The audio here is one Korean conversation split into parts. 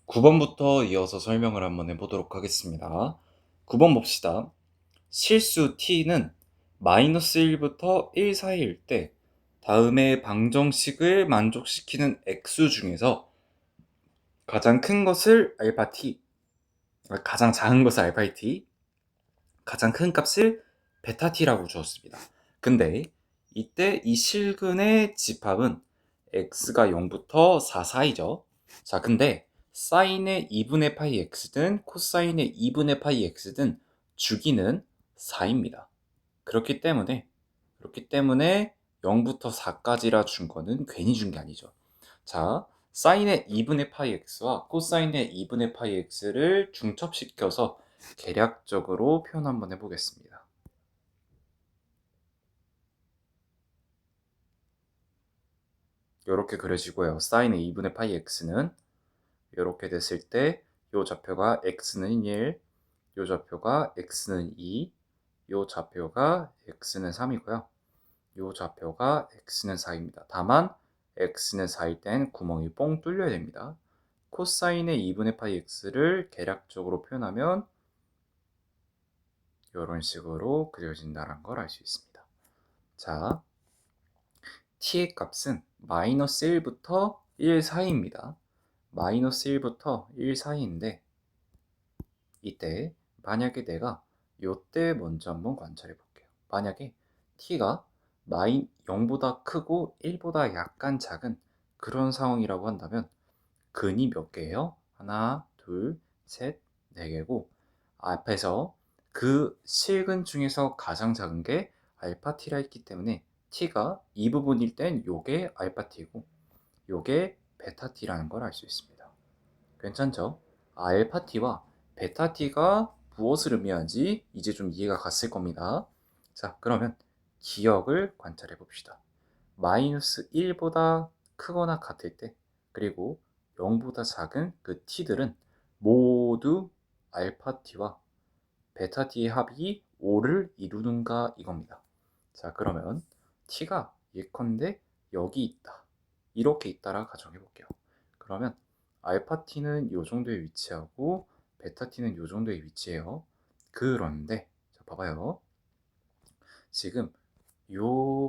9번부터 이어서 설명을 한번 해보도록 하겠습니다. 9번 봅시다. 실수 t는 마이너스 1부터 1 사이일 때 다음의 방정식을 만족시키는 x 중에서 가장 큰 것을 알파 t, 가장 작은 것을 알파 t, 가장 큰 값을 베타 t라고 주었습니다. 근데 이때 이 실근의 집합은 x가 0부터 4 사이죠. 자, 근데 사인의 2분의 파이 x든 코사인의 2분의 파이 x든 주기는 4입니다. 그렇기 때문에 0부터 4까지라 준 거는 괜히 준 게 아니죠. 자, 사인의 2분의 파이 x와 코사인의 2분의 파이 x를 중첩시켜서 계략적으로 표현 한번 해보겠습니다. 이렇게 그려지고요. 사인의 2분의 파이 x는 이렇게 됐을 때 이 좌표가 x는 1, 이 좌표가 x는 2, 이 좌표가 x는 3이고요. 이 좌표가 x는 4입니다. 다만 x는 4일 땐 구멍이 뻥 뚫려야 됩니다. 코사인의 2분의 파이 x를 계략적으로 표현하면 이런 식으로 그려진다는 걸 알 수 있습니다. 자, t의 값은 마이너스 1부터 1 사이입니다. 마이너스 1부터 1 사이인데 이때 만약에 내가 요때 먼저 한번 관찰해 볼게요. 만약에 t가 0보다 크고 1보다 약간 작은 그런 상황이라고 한다면 근이 몇 개예요? 하나, 둘, 셋, 네 개고 앞에서 그 실근 중에서 가장 작은 게 알파 t라 했기 때문에 t가 이 부분일 땐 요게 알파 t고 요게 베타 t라는 걸 알 수 있습니다. 괜찮죠? 알파 t와 베타 t가 무엇을 의미하는지 이제 좀 이해가 갔을 겁니다. 자, 그러면 기억을 관찰해 봅시다. 마이너스 1보다 크거나 같을 때 그리고 0보다 작은 그 t들은 모두 알파 t와 베타 t의 합이 5를 이루는가 이겁니다. 자, 그러면 t가 예컨대 여기 있다. 이렇게 있다라 가정해 볼게요. 그러면 알파 t는 이 정도에 위치하고 베타 t는 이 정도에 위치해요. 그런데 자, 봐봐요. 지금 이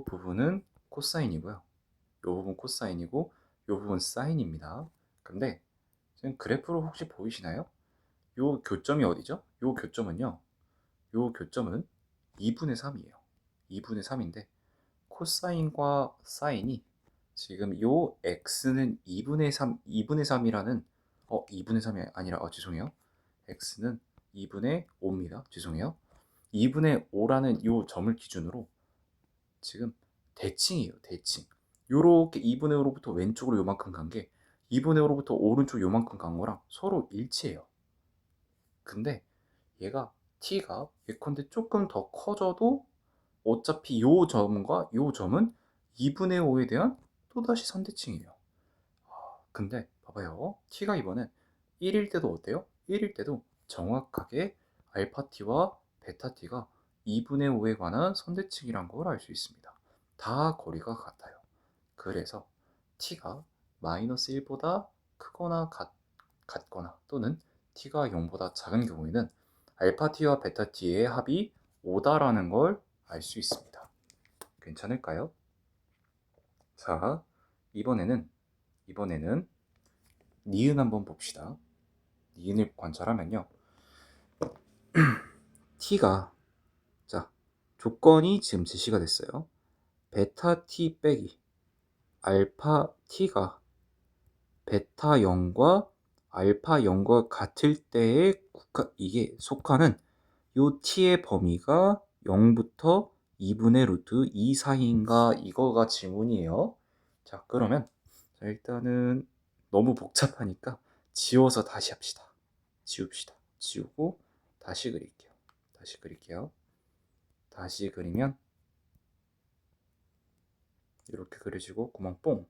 부분은 코사인이고요. 이 부분 코사인이고 이 부분 사인입니다. 근데 지금 그래프로 혹시 보이시나요? 이 교점이 어디죠? 이 교점은요. 이 교점은 2분의 3이에요. 2분의 3인데 코사인과 사인이 지금 요 x는 2분의 3, 2분의 3이라는 2분의 3이 아니라 죄송해요. x는 2분의 5입니다. 죄송해요. 2분의 5라는 요 점을 기준으로 지금 대칭이에요. 대칭. 요렇게 2분의 5로부터 왼쪽으로 요만큼 간 게 2분의 5로부터 오른쪽 요만큼 간 거랑 서로 일치해요. 근데 얘가 t가 예컨대 조금 더 커져도 어차피 요 점과 요 점은 2분의 5에 대한 또다시 선대칭이에요. 근데 봐봐요. t가 이번엔 1일 때도 어때요? 1일 때도 정확하게 알파 t와 베타 t가 2분의 5에 관한 선대칭이란 걸 알 수 있습니다. 다 거리가 같아요. 그래서 t가 마이너스 1보다 크거나 같거나 또는 t가 0보다 작은 경우에는 알파 t와 베타 t의 합이 5다라는 걸 알 수 있습니다. 괜찮을까요? 자, 이번에는 니은 한번 봅시다. 니은을 관찰하면요. t가 자, 조건이 지금 제시가 됐어요. 베타 t 빼기 알파 t가 베타 0과 알파 0과 같을 때에 이게 속하는 요 t의 범위가 0부터 2분의 루트 2 사이인가 이거가 질문이에요. 자, 그러면 일단은 너무 복잡하니까 지워서 다시 합시다. 지웁시다. 지우고 다시 그릴게요. 다시 그리면 이렇게 그려지고 구멍 뽕.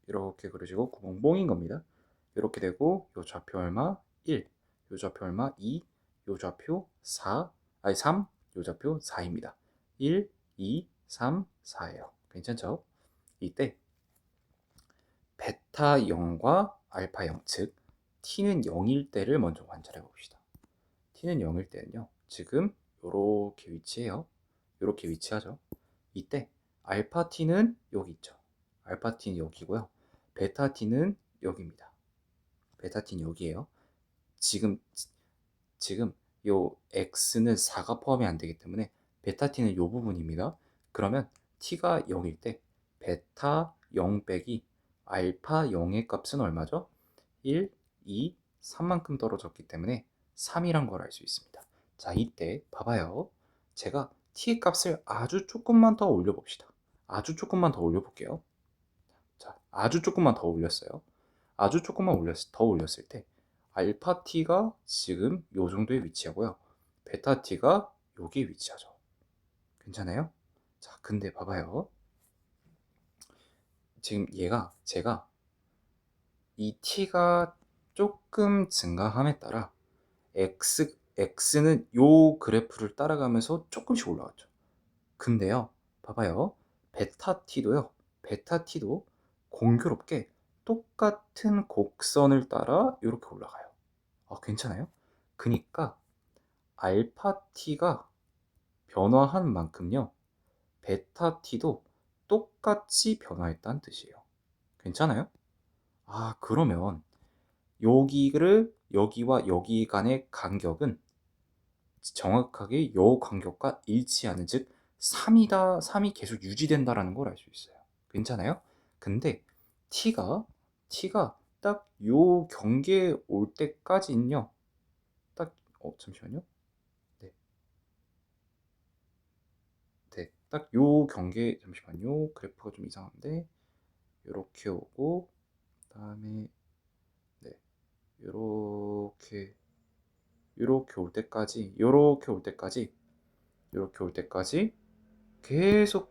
이렇게 그려지고 구멍 뽕인 겁니다. 이렇게 되고 요 좌표 얼마? 1, 요 좌표 얼마? 2, 요 좌표 4, 아니 3, 요 좌표 4입니다. 1, 2, 3, 4예요. 괜찮죠? 이때 베타 0과 알파 0, 즉 t는 0일 때를 먼저 관찰해 봅시다. t는 0일 때는요. 지금 요렇게 위치해요. 요렇게 위치하죠. 이때 알파 t는 여기 있죠. 알파 t는 여기고요. 베타 t는 여기입니다. 베타 t는 여기에요. 지금 요 x는 4가 포함이 안 되기 때문에 베타 t는 요 부분입니다. 그러면 t가 0일 때 베타 0 빼기 알파 0의 값은 얼마죠? 1, 2, 3만큼 떨어졌기 때문에 3이란 걸 알 수 있습니다. 자, 이때 봐봐요. 제가 t의 값을 아주 조금만 더 올려봅시다. 아주 조금만 더 올려볼게요. 자, 아주 조금만 더 올렸어요. 아주 조금만 더 올렸을 때 알파 t가 지금 요 정도에 위치하고요. 베타 t가 여기에 위치하죠. 괜찮아요? 자, 근데 봐봐요. 지금 제가 이 t가 조금 증가함에 따라 x는 요 그래프를 따라가면서 조금씩 올라갔죠. 근데요, 봐봐요. 베타 t도 공교롭게 똑같은 곡선을 따라 이렇게 올라가요. 괜찮아요? 그니까 알파 t가 변화한 만큼요, 베타 t도 똑같이 변화했다는 뜻이에요. 괜찮아요? 그러면 여기와 여기 간의 간격은 정확하게 요 간격과 일치하는, 즉 3이 계속 유지된다라는 걸 알 수 있어요. 괜찮아요? 근데 t가 딱 요 경계에 올 때까지는요. 딱 잠시만요. 네. 네. 딱 요 경계, 잠시만요. 그래프가 좀 이상한데. 요렇게 오고 그다음에 네. 요렇게 올 때까지 계속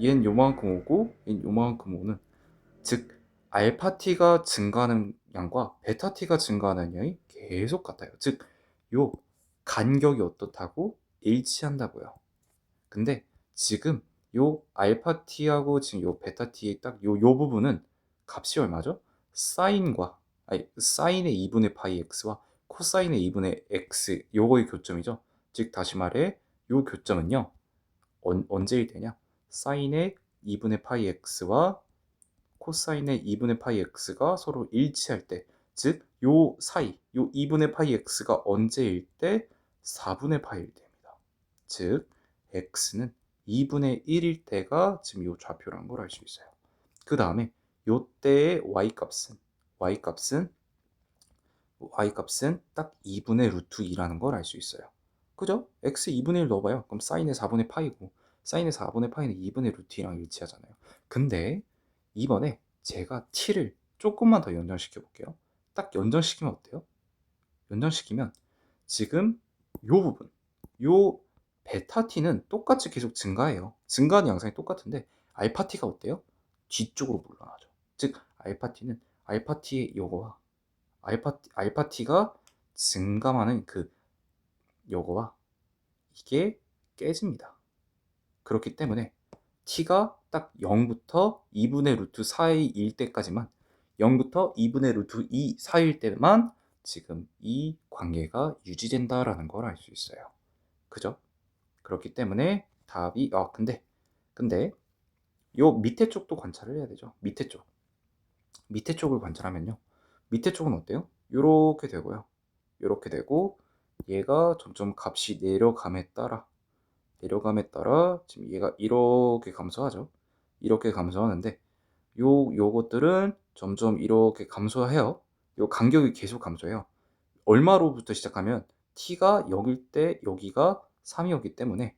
얘는 요만큼 오고 얘는 요만큼 오는, 즉 알파 t가 증가하는 양과 베타 t가 증가하는 양이 계속 같아요. 즉 요 간격이 어떻다고 일치한다고요. 근데 지금 요 알파 t하고 지금 요 베타 t의 딱 요 부분은 값이 얼마죠? 사인의 2분의 파이 x와 코사인의 2분의 x, 요거의 교점이죠. 즉 다시 말해 요 교점은요, 언제일 때냐? 사인의 2분의 파이 x와 코사인의 2분의 파이 x가 서로 일치할 때, 즉 요 사이, 요 2분의 파이 x가 언제일 때? 4분의 파이일 때입니다. 즉 x는 2분의 1일 때가 지금 요 좌표라는 걸 알 수 있어요. 그 다음에 요 때의 y값은 딱 2분의 루트 2라는 걸 알 수 있어요. 그죠? x 2분의 1 넣어봐요. 그럼 사인의 4분의 파이고, 사인의 4분의 파이는 2분의 루트 2랑 일치하잖아요. 근데 이번에 제가 t를 조금만 더 연장시켜 볼게요. 딱 연장시키면 어때요? 연장시키면 지금 요 부분, 요 베타 t는 똑같이 계속 증가해요. 증가하는 양상이 똑같은데 알파 t가 어때요? 뒤쪽으로 물러나죠. 즉 알파 t의 요거와 알파 t가 증감하는 요거와 이게 깨집니다. 그렇기 때문에 t가 딱 0부터 2분의 루트 4일 때까지만, 0부터 2분의 루트 2 사이일 때만 지금 이 관계가 유지된다라는 걸 알 수 있어요. 그죠? 그렇기 때문에 답이 근데 요 밑에 쪽도 관찰을 해야 되죠. 밑에 쪽을 관찰하면요. 밑에 쪽은 어때요? 요렇게 되고요. 요렇게 되고 얘가 점점 값이 내려감에 따라 지금 얘가 이렇게 감소하죠. 이렇게 감소하는데 요것들은 점점 이렇게 감소해요. 요 간격이 계속 감소해요. 얼마로부터 시작하면 t가 0일 때 여기가 3이었기 때문에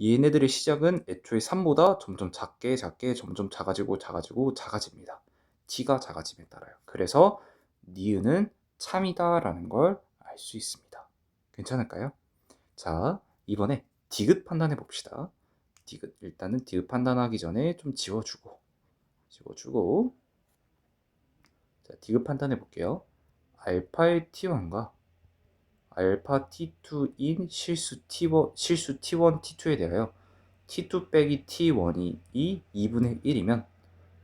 얘네들의 시작은 애초에 3보다 점점 작게 점점 작아집니다. t가 작아짐에 따라요. 그래서 니은은 참이다라는 걸 알 수 있습니다. 괜찮을까요? 자, 이번에 디귿 판단해 봅시다. 일단은 디귿 판단하기 전에 좀 지워주고 자, 디귿 판단해 볼게요. 알파의 t1과 알파 t2인 실수 t1, t2에 대하여 t2 빼기 t1이 2분의 1이면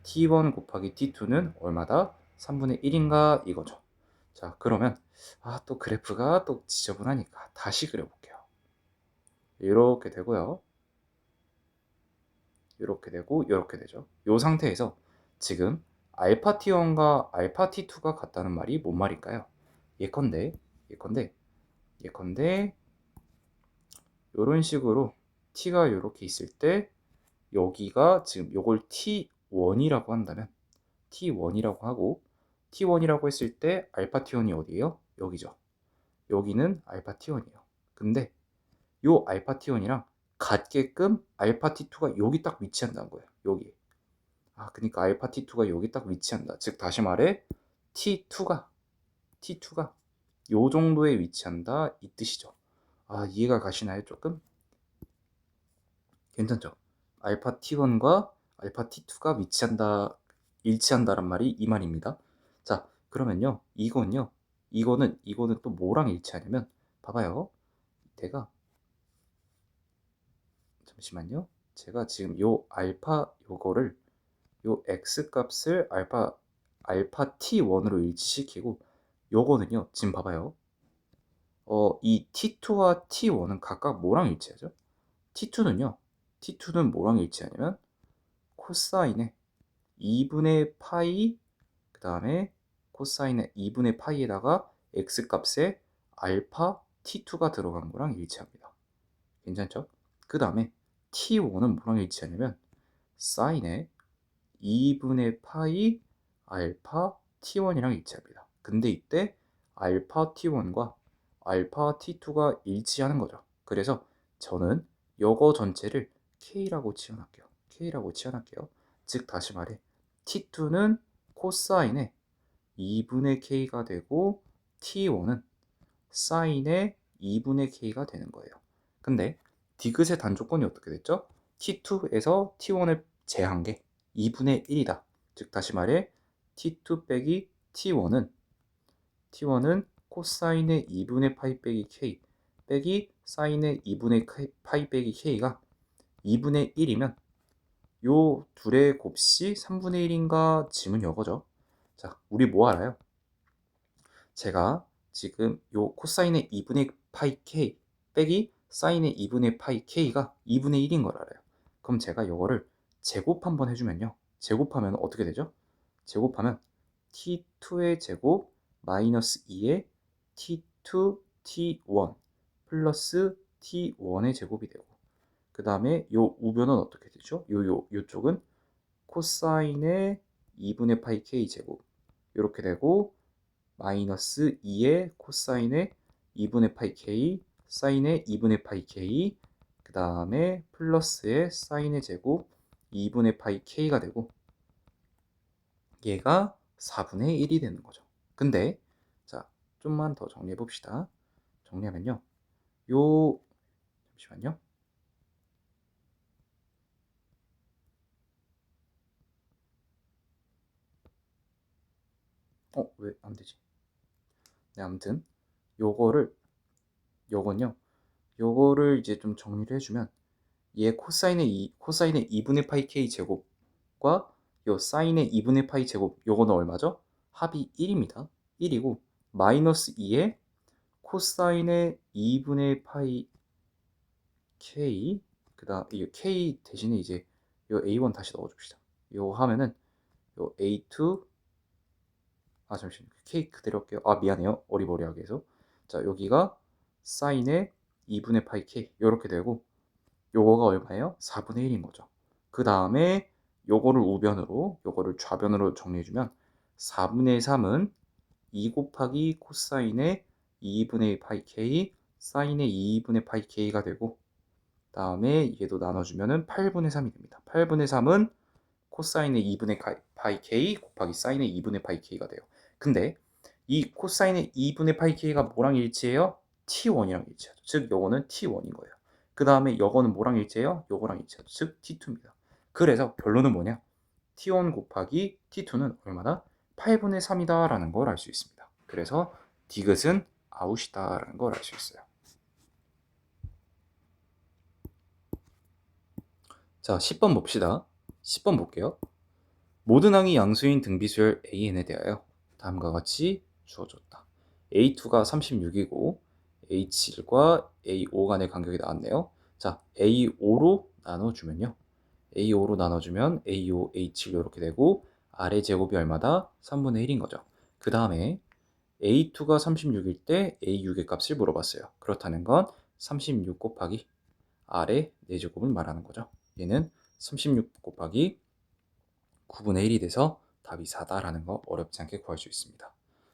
T1 곱하기 T2는 얼마다? 3분의 1인가 이거죠. 자, 그러면 또 그래프가 또 지저분하니까 다시 그려볼게요. 이렇게 되고요. 이렇게 되고 이렇게 되죠. 이 상태에서 지금 알파 T1과 알파 T2가 같다는 말이 뭔 말일까요? 예컨대 이런 식으로 T가 이렇게 있을 때 여기가 지금 요걸 T1이라고 한다면 T1이라고 하고 T1이라고 했을 때 알파 T1이 어디예요? 여기죠. 여기는 알파 T1이에요. 근데 요 알파 T1이랑 같게끔 알파 T2가 여기 딱 위치한다는 거예요. 여기. 그러니까 알파 T2가 여기 딱 위치한다. 즉 다시 말해 T2가 요 정도에 위치한다 이 뜻이죠. 이해가 가시나요? 조금? 괜찮죠? 알파 T1과 알파 T2가 일치한다란 말이 이 말입니다. 자, 그러면요. 이거는 또 뭐랑 일치하냐면 봐봐요. 제가 잠시만요. 제가 지금 요 알파 요거를 요 x 값을 알파 T1으로 일치시키고 요거는요. 지금 봐봐요. 이 T2와 T1은 각각 뭐랑 일치하죠? T2는 뭐랑 일치하냐면 코사인의 2분의 파이 그 다음에 코사인의 2분의 파이에다가 x 값에 알파 T2가 들어간 거랑 일치합니다. 괜찮죠? 그 다음에 T1은 뭐랑 일치하냐면 사인의 2분의 파이 알파 T1이랑 일치합니다. 근데 이때 알파 T1과 알파 T2가 일치하는 거죠. 그래서 저는 요거 전체를 K라고 치환할게요. 즉 다시 말해 T2는 코사인의 2분의 K가 되고 T1은 사인의 2분의 K가 되는 거예요. 근데 디귿의 단조건이 어떻게 됐죠? T2에서 T1을 제한 게 2분의 1이다. 즉 다시 말해 T2 빼기 T1은 코사인의 2분의 파이 빼기 K 빼기 사인의 2분의 파이 빼기 K가 2분의 1이면 요 둘의 곱씨 3분의 1인가 지문 이거죠. 자, 우리 뭐 알아요? 제가 지금 요 코사인의 2분의 파이 K 빼기 사인의 2분의 파이 K가 2분의 1인 걸 알아요. 그럼 제가 요거를 제곱 한번 해주면요. 제곱하면 어떻게 되죠? 제곱하면 T2의 제곱 마이너스 2의 T2 T1 플러스 T1의 제곱이 되고 그 다음에 요 우변은 어떻게 되죠? 요쪽은 코사인의 2분의 파이 K 제곱 이렇게 되고 마이너스 2의 코사인의 2분의 파이 K 사인의 2분의 파이 K 그 다음에 플러스의 사인의 제곱 2분의 파이 K가 되고 얘가 4분의 1이 되는 거죠. 근데 자 좀만 더 정리해 봅시다. 정리하면요. 잠시만요. 왜 안 되지? 네, 아무튼 요거를 이제 좀 정리를 해주면 얘 코사인의 2분의 파이 K 제곱과 요 사인의 2분의 파이 제곱 요거는 얼마죠? 합이 1입니다. 1이고 마이너스 2의 코사인의 2분의 파이 K 그다음 이 K 대신에 이제 요 A1 다시 넣어줍시다. 요 하면은 요 A2 잠시만요. K 그대로 할게요. 미안해요. 어리버리하게 해서. 자, 여기가 사인의 2분의 파이 K 요렇게 되고 요거가 얼마예요? 4분의 1인 거죠. 그 다음에 요거를 좌변으로 정리해주면 4분의 3은 2 곱하기 코사인의 2분의 파이 K 사인의 2분의 파이 K가 되고 다음에 얘도 나눠주면은 8분의 3이 됩니다. 8분의 3은 코사인의 2분의 파이 K 곱하기 사인의 2분의 파이 K가 돼요. 근데 이 코사인의 2분의 파이 K가 뭐랑 일치해요? T1이랑 일치하죠. 즉 요거는 T1인 거예요. 그 다음에 요거는 뭐랑 일치해요? 요거랑 일치하죠. 즉 T2입니다. 그래서 결론은 뭐냐? T1 곱하기 T2는 얼마나? 8분의 3이다 라는 걸 알 수 있습니다. 그래서 디귿은 아웃이다 라는 걸 알 수 있어요. 자, 10번 봅시다. 10번 볼게요. 모든 항이 양수인 등비수열 AN에 대하여 다음과 같이 주어졌다. A2가 36이고 H1과 A5 간의 간격이 나왔네요. 자, A5로 나눠주면요. A5로 나눠주면 A5, H1 이렇게 되고 아래 제곱이 얼마다? 3분의 1인 거죠. 그 다음에 A2가 36일 때 A6의 값을 물어봤어요. 그렇다는 건 36 곱하기 아래 4제곱을 말하는 거죠. 얘는 36 곱하기 9분의 1이 돼서 답이 4다라는 거 어렵지 않게 구할 수 있습니다.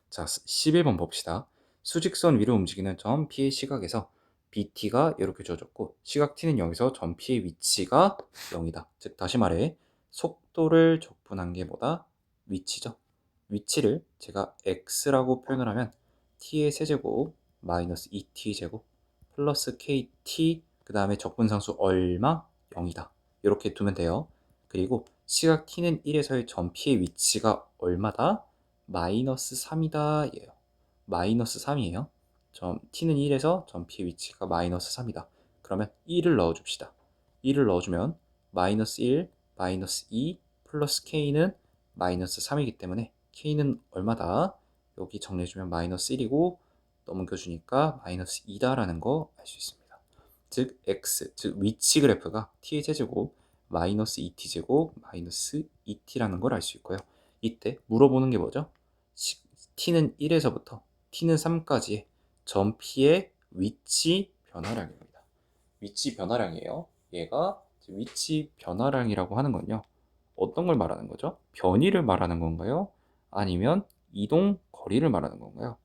자, 11번 봅시다. 수직선 위로 움직이는 점 P의 시각에서 BT가 이렇게 주어졌고 시각 T는 여기서 점 P의 위치가 0이다. 즉 다시 말해 속도를 적분한 게 뭐다? 위치죠. 위치를 제가 x라고 표현을 하면 t의 세제곱 마이너스 2t제곱 플러스 kt 그 다음에 적분상수 얼마? 0이다. 이렇게 두면 돼요. 그리고 시각 t는 1에서의 점 p의 위치가 얼마다? 마이너스 3이다 예요. 마이너스 3이에요. 점 t는 1에서 점 p의 위치가 마이너스 3이다. 그러면 1을 넣어줍시다. 1을 넣어주면 마이너스 1, 마이너스 2 플러스 k는 마이너스 3이기 때문에 k는 얼마다? 여기 정리해주면 마이너스 1이고 넘겨주니까 마이너스 2다라는 거 알 수 있습니다. 즉 x, 즉 위치 그래프가 t의 세제곱 마이너스 2t제곱 마이너스 2t라는 걸 알 수 있고요. 이때 물어보는 게 뭐죠? t는 1에서부터 t는 3까지의 점 P의 위치 변화량입니다. 위치 변화량이에요. 얘가 위치 변화량이라고 하는 건요. 어떤 걸 말하는 거죠? 변이를 말하는 건가요? 아니면 이동 거리를 말하는 건가요?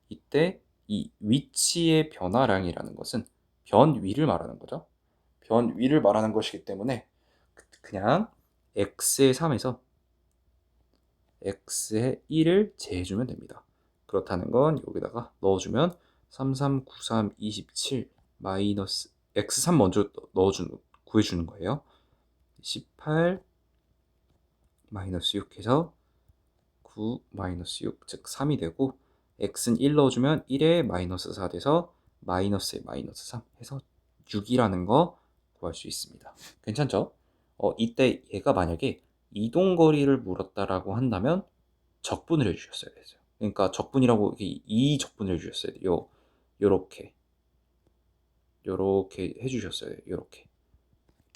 이때 이 위치의 변화량이라는 것은 변위를 말하는 거죠. 변위를 말하는 것이기 때문에 그냥 x의 3에서 x의 1을 제해주면 됩니다. 그렇다는 건 여기다가 넣어주면 3, 3, 9, 3, 27 마이너스 x3 먼저 구해주는 거예요. 18 마이너스 6 해서 9 마이너스 6, 즉 3이 되고 x는 1 넣어주면 1에 마이너스 4 돼서 마이너스에 마이너스 3 해서 6이라는 거 구할 수 있습니다. 괜찮죠? 이때 얘가 만약에 이동거리를 물었다라고 한다면 적분을 해주셨어야 되죠. 그러니까 적분이라고 이 적분을 해주셨어야 돼요. 요렇게 해주셨어야 돼요. 요렇게.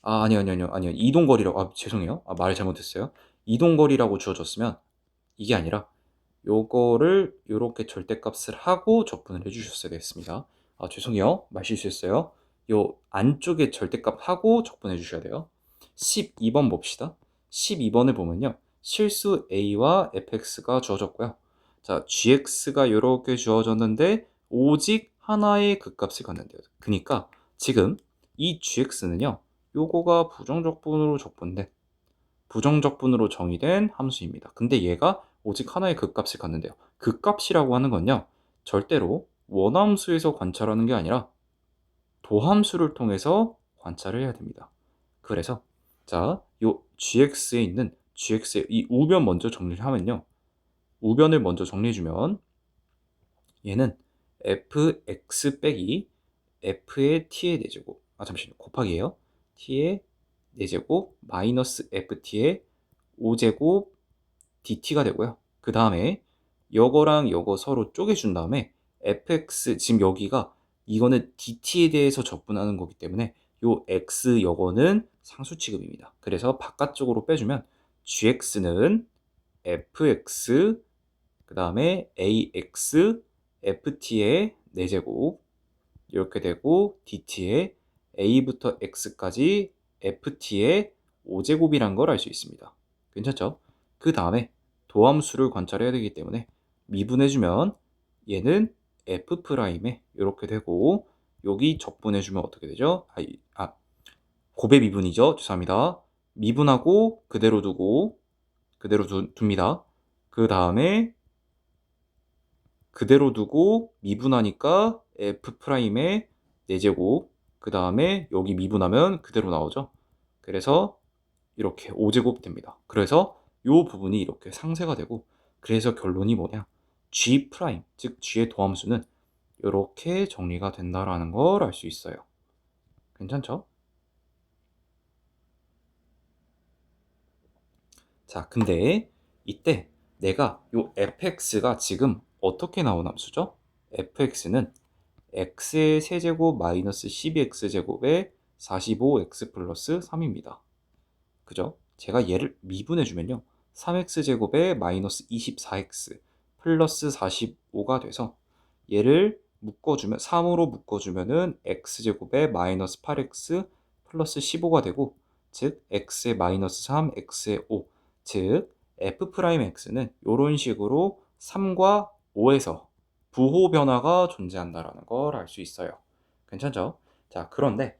아니요. 이동거리라고, 죄송해요. 말 잘못했어요. 이동거리라고 주어졌으면 이게 아니라 요거를 요렇게 절대값을 하고 적분을 해주셨어야 되겠습니다. 죄송해요. 말 실수했어요. 요 안쪽에 절대값 하고 적분해 주셔야 돼요. 12번 봅시다. 12번을 보면요. 실수 a와 fx가 주어졌고요. 자, gx가 이렇게 주어졌는데 오직 하나의 극값을 갖는데요. 그러니까 지금 이 gx는요. 요거가 부정적분으로 정의된 함수입니다. 근데 얘가 오직 하나의 극값을 갖는데요. 극값이라고 하는 건요. 절대로 원함수에서 관찰하는 게 아니라 도함수를 통해서 관찰을 해야 됩니다. 그래서 자, 요 gx에 있는 gx의 이 우변 먼저 정리를 하면요. 우변을 먼저 정리해주면 얘는 fx 빼기 f의 t의 4제곱 잠시만요. 곱하기예요. t의 4제곱 마이너스 ft의 5제곱 dt가 되고요. 그 다음에 요거랑 요거 서로 쪼개준 다음에 fx 지금 여기가 이거는 dt에 대해서 적분하는 거기 때문에 요 x 요거는 상수 취급입니다. 그래서 바깥쪽으로 빼주면 gx는 fx 그 다음에 ax ft의 4제곱 이렇게 되고 dt의 a부터 x까지 ft의 5제곱이란 걸 알 수 있습니다. 괜찮죠? 그 다음에 도함수를 관찰해야 되기 때문에 미분해주면 얘는 f'에 이렇게 되고 여기 적분해주면 어떻게 되죠? 곱의 미분이죠. 죄송합니다. 미분하고 그대로 두고 둡니다. 그 다음에 그대로 두고 미분하니까 f'의 4제곱 그 다음에 여기 미분하면 그대로 나오죠. 그래서 이렇게 5제곱 됩니다. 그래서 이 부분이 이렇게 상쇄가 되고 그래서 결론이 뭐냐? G', 즉 G의 도함수는 이렇게 정리가 된다라는 걸 알 수 있어요. 괜찮죠? 자, 근데 이때 내가 요 fx가 지금 어떻게 나온 함수죠? fx는 x의 세제곱 마이너스 12x제곱에 45x 플러스 3입니다. 그죠? 제가 얘를 미분해주면요. 3x제곱에 마이너스 24x 플러스 45가 돼서 얘를 묶어주면 3으로 묶어주면은 x제곱에 마이너스 8x 플러스 15가 되고, 즉 x의 마이너스 3, x의 5, 즉 f'x는 이런 식으로 3과 5에서 부호 변화가 존재한다라는 걸 알 수 있어요. 괜찮죠? 자, 그런데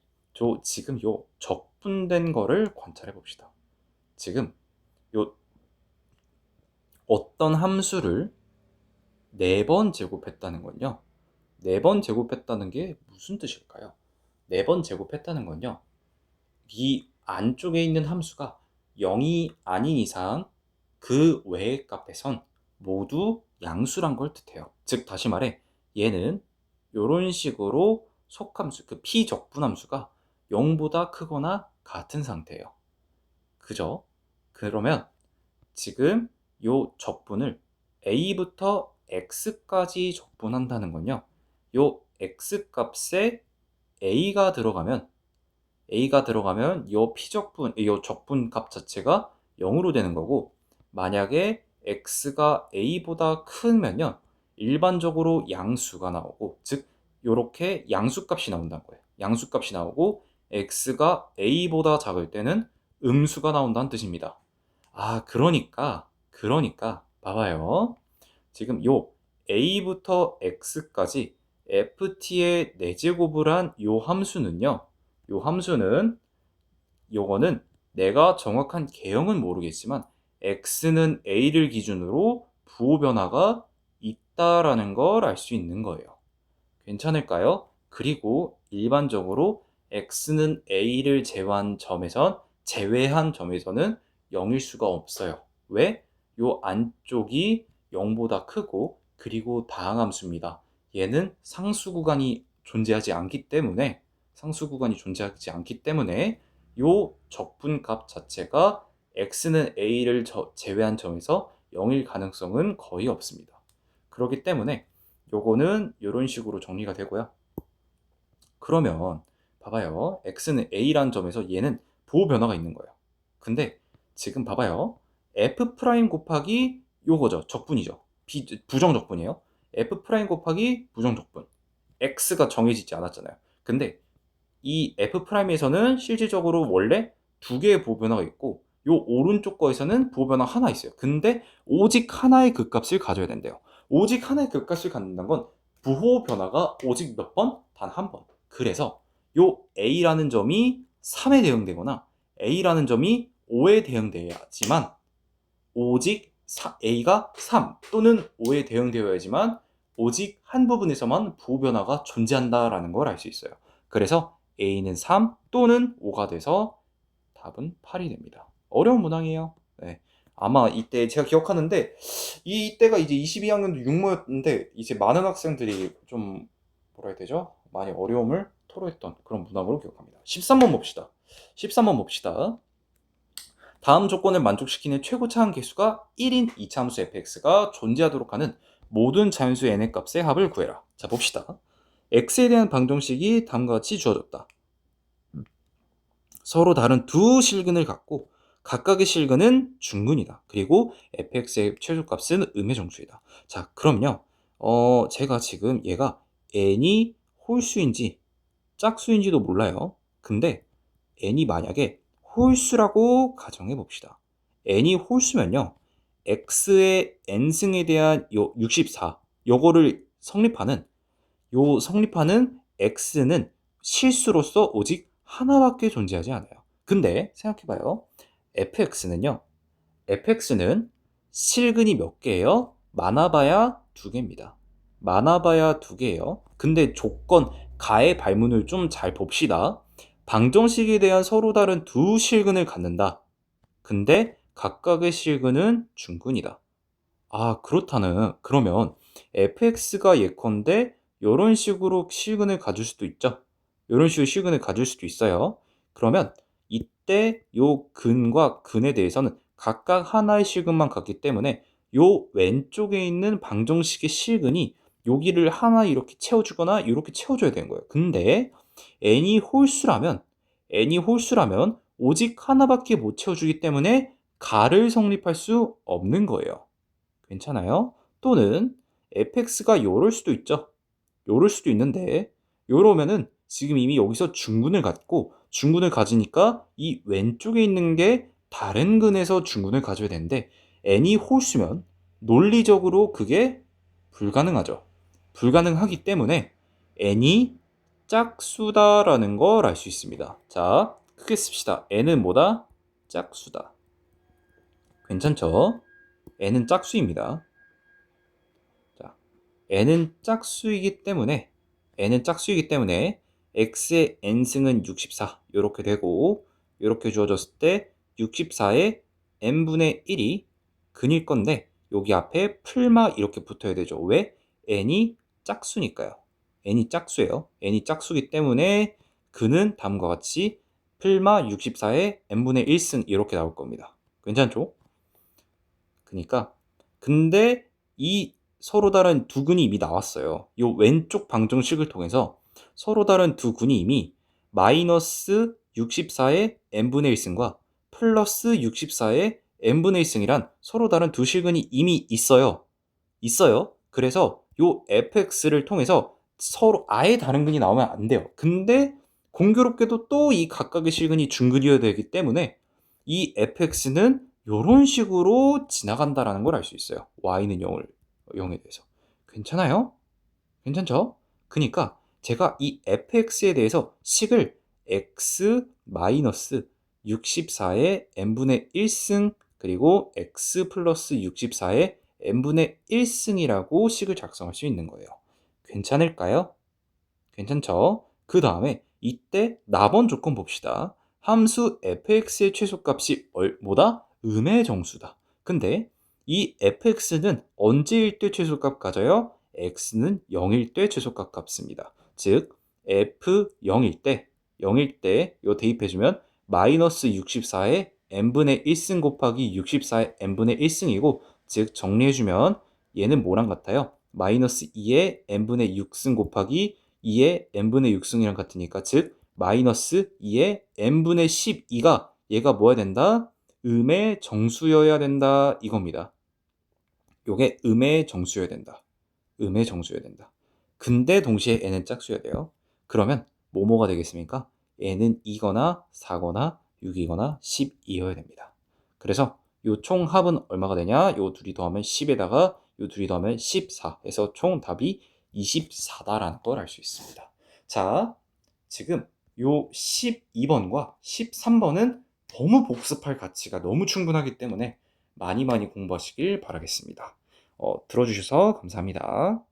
지금 요 적분된 거를 관찰해 봅시다. 지금 요 어떤 함수를 4번 제곱했다는 건요. 4번 제곱했다는 게 무슨 뜻일까요? 4번 제곱했다는 건요. 이 안쪽에 있는 함수가 0이 아닌 이상 그 외의 값에선 모두 양수란 걸 뜻해요. 즉 다시 말해 얘는 이런 식으로 속함수, 그 피적분함수가 0보다 크거나 같은 상태예요. 그죠? 그러면 지금 요 적분을 a부터 x까지 적분한다는 건요. 요 x 값에 a가 들어가면 요 피적분, 요 적분 값 자체가 0으로 되는 거고, 만약에 x가 a보다 크면요. 일반적으로 양수가 나오고, 즉 요렇게 양수값이 나온다는 거예요. 양수값이 나오고 x가 a보다 작을 때는 음수가 나온다는 뜻입니다. 아, 그러니까 봐봐요. 지금 요 a부터 x까지 ft의 4제곱을 한 요 함수는요. 요 함수는 요거는 내가 정확한 개형은 모르겠지만 x는 a를 기준으로 부호 변화가 있다라는 걸 알 수 있는 거예요. 괜찮을까요? 그리고 일반적으로 x는 a를 제외한 점에서는 0일 수가 없어요. 왜? 요 안쪽이 0보다 크고 그리고 다항함수입니다. 얘는 상수 구간이 존재하지 않기 때문에 요 적분값 자체가 x는 a를 제외한 점에서 0일 가능성은 거의 없습니다. 그렇기 때문에 요거는 이런 식으로 정리가 되고요. 그러면 봐봐요. x는 a라는 점에서 얘는 부호 변화가 있는 거예요. 근데 지금 봐봐요. f 프라임 곱하기 요거죠. 적분이죠. 부정적분이에요. f 프라임 곱하기 부정적분. x가 정해지지 않았잖아요. 근데 이 f 프라임에서는 실질적으로 원래 두 개의 부호 변화가 있고 요 오른쪽 거에서는 부호 변화 하나 있어요. 근데 오직 하나의 극값을 가져야 된대요. 오직 하나의 극값을 갖는다는 건 부호 변화가 오직 몇 번? 단 한 번. 그래서 요 a라는 점이 3에 대응되거나 a라는 점이 5에 대응돼야지만 오직 a가 3 또는 5에 대응되어야지만 오직 한 부분에서만 부호 변화가 존재한다라는 걸 알 수 있어요. 그래서 a는 3 또는 5가 돼서 답은 8이 됩니다. 어려운 문항이에요. 네. 아마 이때 제가 기억하는데 이때가 이제 22학년도 6모였는데 이제 많은 학생들이 좀 뭐라 해야 되죠? 많이 어려움을 토로했던 그런 문항으로 기억합니다. 13번 봅시다. 13번 봅시다. 다음 조건을 만족시키는 최고 차항 계수가 1인 이차함수 fx가 존재하도록 하는 모든 자연수 n의 값의 합을 구해라. 자, 봅시다. x에 대한 방정식이 다음과 같이 주어졌다. 서로 다른 두 실근을 갖고 각각의 실근은 중근이다. 그리고 fx의 최소값은 음의 정수이다. 자, 그럼요. 제가 지금 얘가 n이 홀수인지 짝수인지도 몰라요. 근데 n이 만약에 홀수라고 가정해 봅시다. n이 홀수면요. x의 n승에 대한 요 64, 요거를 성립하는 x는 실수로서 오직 하나밖에 존재하지 않아요. 근데 생각해봐요. fx는 실근이 몇 개예요? 많아봐야 2개입니다. 많아봐야 2개예요. 근데 조건, 가의 발문을 좀 잘 봅시다. 방정식에 대한 서로 다른 두 실근을 갖는다. 근데 각각의 실근은 중근이다. 아, 그러면 fx가 예컨대 이런 식으로 실근을 가질 수도 있죠. 이런 식으로 실근을 가질 수도 있어요. 그러면 이때 요 근과 근에 대해서는 각각 하나의 실근만 갖기 때문에 요 왼쪽에 있는 방정식의 실근이 여기를 하나 이렇게 채워주거나 이렇게 채워줘야 되는 거예요. 근데 n이 홀수라면 오직 하나밖에 못 채워주기 때문에 가를 성립할 수 없는 거예요. 괜찮아요? 또는 fx가 요럴 수도 있죠. 요럴 수도 있는데 요러면은 지금 이미 여기서 중근을 갖고 중근을 가지니까 이 왼쪽에 있는 게 다른 근에서 중근을 가져야 되는데 n이 홀수면 논리적으로 그게 불가능하죠. 불가능하기 때문에 n이 짝수다라는 걸 알 수 있습니다. 자, 크게 씁시다. n은 뭐다? 짝수다. 괜찮죠? n은 짝수입니다. 자, n은 짝수이기 때문에 x의 n승은 64 이렇게 되고 이렇게 주어졌을 때 64의 n분의 1이 근일 건데 여기 앞에 풀마 이렇게 붙어야 되죠. 왜? n이 짝수니까요. n이 짝수예요. n이 짝수기 때문에 근은 다음과 같이 풀마 64의 n분의 1승 이렇게 나올 겁니다. 괜찮죠? 그러니까 근데 이 서로 다른 두 근이 이미 나왔어요. 이 왼쪽 방정식을 통해서 서로 다른 두 근이 이미 마이너스 64의 n분의 1승과 플러스 64의 n분의 1승이란 서로 다른 두 실근이 이미 있어요. 그래서 이 fx를 통해서 서로 아예 다른 근이 나오면 안 돼요. 근데 공교롭게도 또 이 각각의 실근이 중근이어야 되기 때문에 이 fx는 이런 식으로 지나간다라는 걸 알 수 있어요. y는 0에 대해서. 괜찮아요? 괜찮죠? 그러니까 제가 이 fx에 대해서 식을 x 64의 n분의 1승 그리고 x 플러스 64의 n분의 1승이라고 식을 작성할 수 있는 거예요. 괜찮을까요? 괜찮죠? 그 다음에 이때 나번 조건 봅시다. 함수 fx의 최소값이 뭐다? 음의 정수다. 근데 이 fx는 언제일 때 최소값 가져요? x는 0일 때 최소값 값습니다. 즉 f 0일 때 요 대입해주면 마이너스 64의 n분의 1승 곱하기 64의 n분의 1승이고 즉 정리해주면 얘는 뭐랑 같아요? 마이너스 2의 n분의 6승 곱하기 2의 n분의 6승이랑 같으니까 즉 마이너스 2의 n분의 12가 얘가 뭐야 된다? 음의 정수여야 된다 이겁니다. 요게 음의 정수여야 된다. 근데 동시에 n은 짝수여야 돼요. 그러면 뭐뭐가 되겠습니까? n은 2거나 4거나 6이거나 12여야 됩니다. 그래서 요 총 합은 얼마가 되냐? 요 둘이 더하면 10에다가 요 둘이 더하면 14 해서 총 답이 24다라는 걸 알 수 있습니다. 자, 지금 요 12번과 13번은 너무 복습할 가치가 너무 충분하기 때문에 많이 공부하시길 바라겠습니다. 들어주셔서 감사합니다.